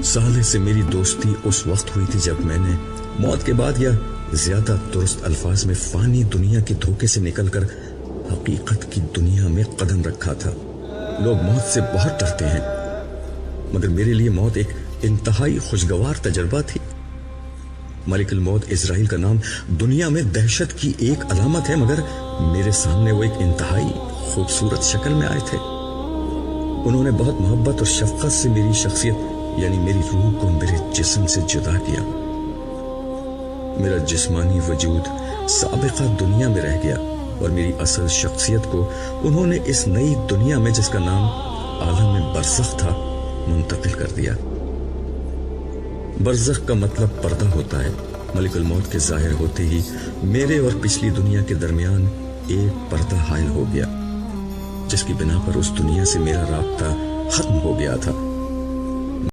صالح سے میری دوستی اس وقت ہوئی تھی جب میں نے موت کے بعد یا زیادہ درست الفاظ میں فانی دنیا کے دھوکے سے نکل کر حقیقت کی دنیا میں قدم رکھا تھا۔ لوگ موت سے بہت ڈرتے ہیں، مگر میرے لیے موت ایک انتہائی خوشگوار تجربہ تھی۔ ملک الموت اسرائیل کا نام دنیا میں دہشت کی ایک علامت ہے، مگر میرے سامنے وہ ایک انتہائی خوبصورت شکل میں آئے تھے۔ انہوں نے بہت محبت اور شفقت سے میری شخصیت یعنی میری روح کو میرے جسم سے جدا کیا۔ میرا جسمانی وجود سابقہ دنیا میں رہ گیا اور میری اصل شخصیت کو انہوں نے اس نئی دنیا میں جس کا نام عالم برزخ تھا منتقل کر دیا۔ برزخ کا مطلب پردہ ہوتا ہے۔ ملک الموت کے ظاہر ہوتے ہی میرے اور پچھلی دنیا کے درمیان ایک پردہ حائل ہو گیا، جس کی بنا پر اس دنیا سے میرا رابطہ ختم ہو گیا تھا۔